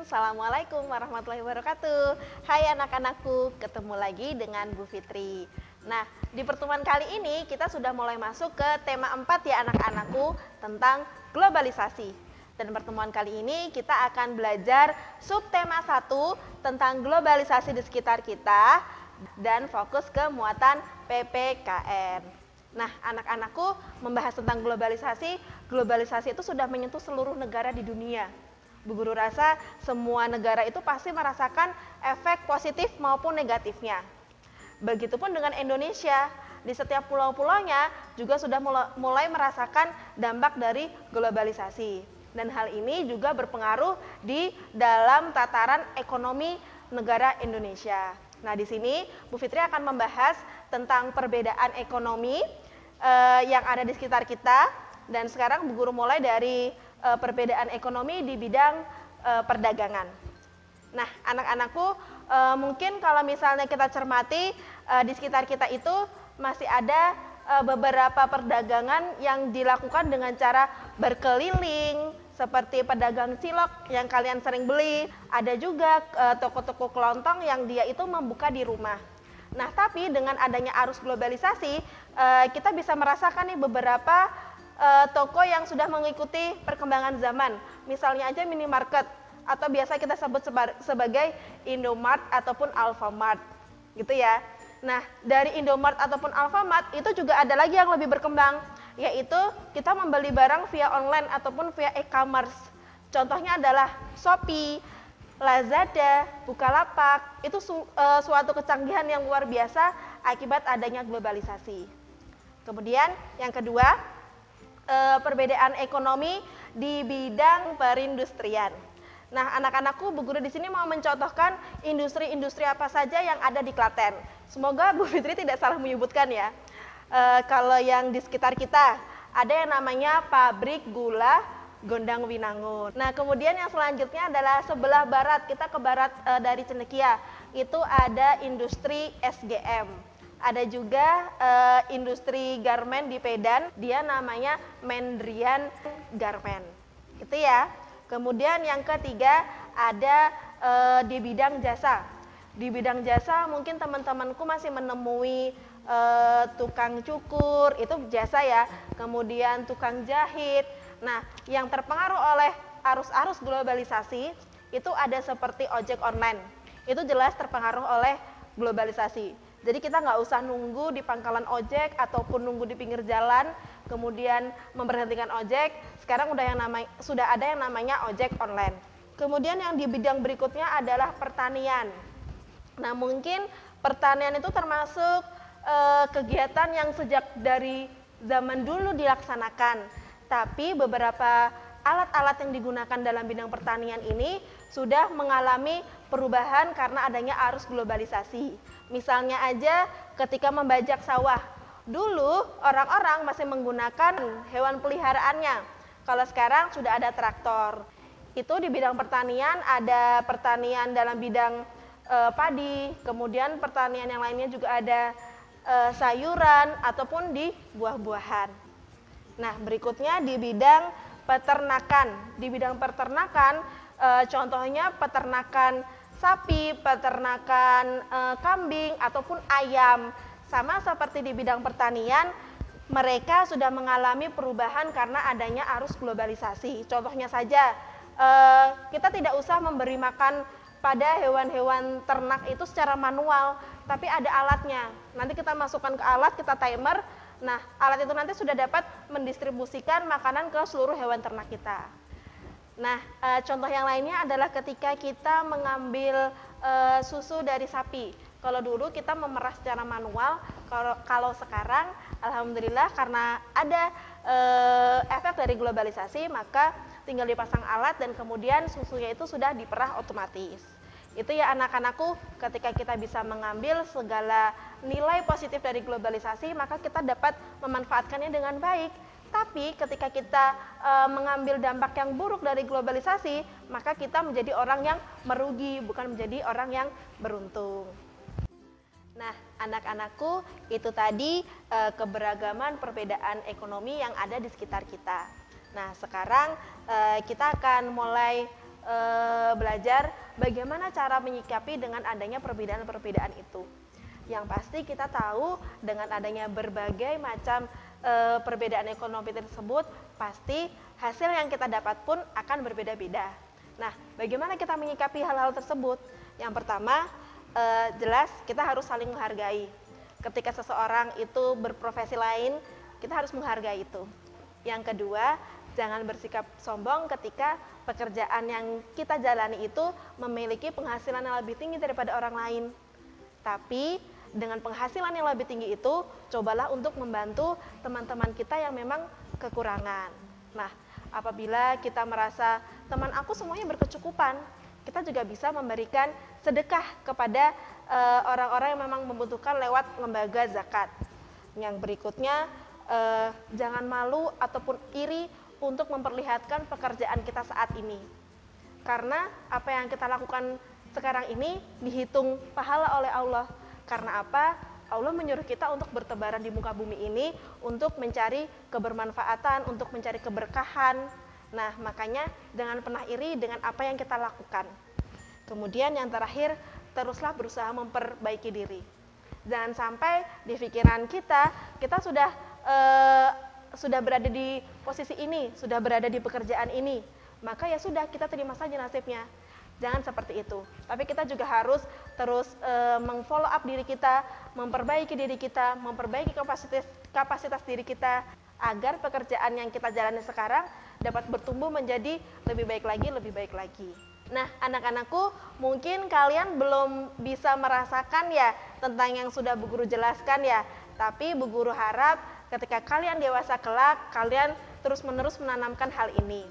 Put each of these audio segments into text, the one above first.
Assalamualaikum warahmatullahi wabarakatuh. Hai anak-anakku, ketemu lagi dengan Bu Fitri. Nah, di pertemuan kali ini kita sudah mulai masuk ke tema 4 ya anak-anakku, tentang globalisasi. Dan pertemuan kali ini kita akan belajar subtema 1 tentang globalisasi di sekitar kita dan fokus ke muatan PPKN. Nah, anak-anakku membahas tentang globalisasi itu sudah menyentuh seluruh negara di dunia. Bu Guru rasa semua negara itu pasti merasakan efek positif maupun negatifnya. Begitupun dengan Indonesia, di setiap pulau-pulaunya juga sudah mulai merasakan dampak dari globalisasi. Dan hal ini juga berpengaruh di dalam tataran ekonomi negara Indonesia. Nah, di sini Bu Fitri akan membahas tentang perbedaan ekonomi yang ada di sekitar kita. Dan sekarang Bu Guru mulai dari perbedaan ekonomi di bidang perdagangan. Nah, anak-anakku, mungkin kalau misalnya kita cermati di sekitar kita itu masih ada beberapa perdagangan yang dilakukan dengan cara berkeliling, seperti pedagang cilok yang kalian sering beli. Ada juga toko-toko kelontong yang dia itu membuka di rumah. Nah, tapi dengan adanya arus globalisasi, kita bisa merasakan nih beberapa toko yang sudah mengikuti perkembangan zaman. Misalnya aja minimarket atau biasa kita sebut sebagai Indomart ataupun Alfamart gitu ya. Nah, dari Indomart ataupun Alfamart itu juga ada lagi yang lebih berkembang, yaitu kita membeli barang via online ataupun via e-commerce. Contohnya adalah Shopee, Lazada, Bukalapak. Itu suatu kecanggihan yang luar biasa akibat adanya globalisasi. Kemudian yang kedua, perbedaan ekonomi di bidang perindustrian. Nah, anak-anakku, Bu Guru di sini mau mencontohkan industri-industri apa saja yang ada di Klaten. Semoga Bu Fitri tidak salah menyebutkan ya. Kalau yang di sekitar kita ada yang namanya pabrik gula Gondang Winangun. Nah, kemudian yang selanjutnya adalah sebelah barat, kita ke barat dari Cendekia, itu ada industri SGM. Ada juga industri garmen di Pedan, dia namanya Mendrian Garmen. Itu ya. Kemudian yang ketiga ada di bidang jasa. Di bidang jasa mungkin teman-temanku masih menemui tukang cukur, itu jasa ya. Kemudian tukang jahit. Nah, yang terpengaruh oleh arus-arus globalisasi itu ada seperti ojek online. Itu jelas terpengaruh oleh globalisasi. Jadi kita nggak usah nunggu di pangkalan ojek ataupun nunggu di pinggir jalan, kemudian memberhentikan ojek. Sekarang sudah ada yang namanya ojek online. Kemudian yang di bidang berikutnya adalah pertanian. Nah, mungkin pertanian itu termasuk kegiatan yang sejak dari zaman dulu dilaksanakan. Tapi beberapa alat-alat yang digunakan dalam bidang pertanian ini sudah mengalami perubahan karena adanya arus globalisasi. Misalnya aja ketika membajak sawah, dulu orang-orang masih menggunakan hewan peliharaannya. Kalau sekarang sudah ada traktor. Itu di bidang pertanian, ada pertanian dalam bidang padi, kemudian pertanian yang lainnya juga ada sayuran ataupun di buah-buahan. Nah, berikutnya di bidang peternakan. Di bidang peternakan, contohnya peternakan sapi, peternakan kambing ataupun ayam. Sama seperti di bidang pertanian, mereka sudah mengalami perubahan karena adanya arus globalisasi. Contohnya saja, kita tidak usah memberi makan pada hewan-hewan ternak itu secara manual, tapi ada alatnya. Nanti kita masukkan ke alat, kita timer. Nah, alat itu nanti sudah dapat mendistribusikan makanan ke seluruh hewan ternak kita. Nah, contoh yang lainnya adalah ketika kita mengambil susu dari sapi. Kalau dulu kita memerah secara manual, kalau sekarang alhamdulillah karena ada efek dari globalisasi, maka tinggal dipasang alat dan kemudian susunya itu sudah diperah otomatis. Itu ya anak-anakku, ketika kita bisa mengambil segala nilai positif dari globalisasi, maka kita dapat memanfaatkannya dengan baik. Tapi ketika kita mengambil dampak yang buruk dari globalisasi, maka kita menjadi orang yang merugi, bukan menjadi orang yang beruntung. Nah, anak-anakku, itu tadi keberagaman perbedaan ekonomi yang ada di sekitar kita. Nah, sekarang kita akan mulai belajar bagaimana cara menyikapi dengan adanya perbedaan-perbedaan itu. Yang pasti kita tahu dengan adanya berbagai macam perbedaan ekonomi tersebut, pasti hasil yang kita dapat pun akan berbeda-beda. Nah, bagaimana kita menyikapi hal-hal tersebut? Yang pertama, jelas kita harus saling menghargai. Ketika seseorang itu berprofesi lain, kita harus menghargai itu. Yang kedua, jangan bersikap sombong ketika pekerjaan yang kita jalani itu memiliki penghasilan yang lebih tinggi daripada orang lain. Tapi dengan penghasilan yang lebih tinggi itu, cobalah untuk membantu teman-teman kita yang memang kekurangan. Nah, apabila kita merasa teman aku semuanya berkecukupan, kita juga bisa memberikan sedekah kepada orang-orang yang memang membutuhkan lewat lembaga zakat. Yang berikutnya, jangan malu ataupun iri untuk memperlihatkan pekerjaan kita saat ini. Karena apa yang kita lakukan sekarang ini dihitung pahala oleh Allah. Karena apa? Allah menyuruh kita untuk bertebaran di muka bumi ini untuk mencari kebermanfaatan, untuk mencari keberkahan. Nah, makanya jangan pernah iri dengan apa yang kita lakukan. Kemudian yang terakhir, teruslah berusaha memperbaiki diri. Jangan sampai di pikiran kita sudah berada di posisi ini, sudah berada di pekerjaan ini, maka ya sudah, kita terima saja nasibnya. Jangan seperti itu. Tapi kita juga harus terus meng-follow up diri kita, memperbaiki diri kita, memperbaiki kapasitas diri kita, agar pekerjaan yang kita jalani sekarang dapat bertumbuh menjadi lebih baik lagi. Nah, anak-anakku, mungkin kalian belum bisa merasakan ya tentang yang sudah Bu Guru jelaskan ya. Tapi Bu Guru harap ketika kalian dewasa kelak, kalian terus-menerus menanamkan hal ini.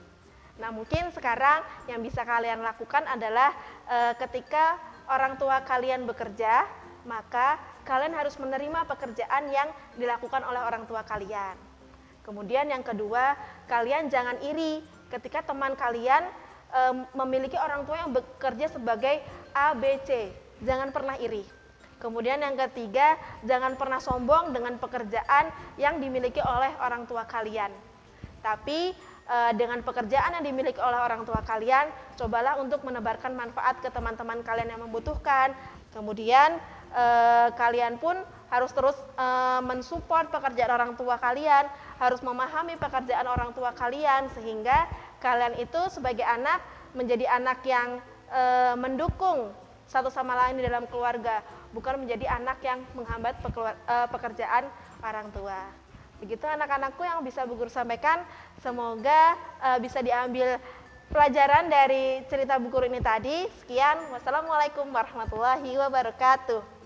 Nah, mungkin sekarang yang bisa kalian lakukan adalah ketika orang tua kalian bekerja, maka kalian harus menerima pekerjaan yang dilakukan oleh orang tua kalian. Kemudian yang kedua, kalian jangan iri ketika teman kalian memiliki orang tua yang bekerja sebagai A, B, C. Jangan pernah iri. Kemudian yang ketiga, jangan pernah sombong dengan pekerjaan yang dimiliki oleh orang tua kalian. Tapi dengan pekerjaan yang dimiliki oleh orang tua kalian, cobalah untuk menebarkan manfaat ke teman-teman kalian yang membutuhkan. Kemudian kalian pun harus terus mensupport pekerjaan orang tua kalian, harus memahami pekerjaan orang tua kalian, sehingga kalian itu sebagai anak menjadi anak yang mendukung satu sama lain di dalam keluarga, bukan menjadi anak yang menghambat pekerjaan orang tua. Begitu anak-anakku yang bisa Bu Guru sampaikan, semoga bisa diambil pelajaran dari cerita Bu Guru ini tadi. Sekian, wassalamualaikum warahmatullahi wabarakatuh.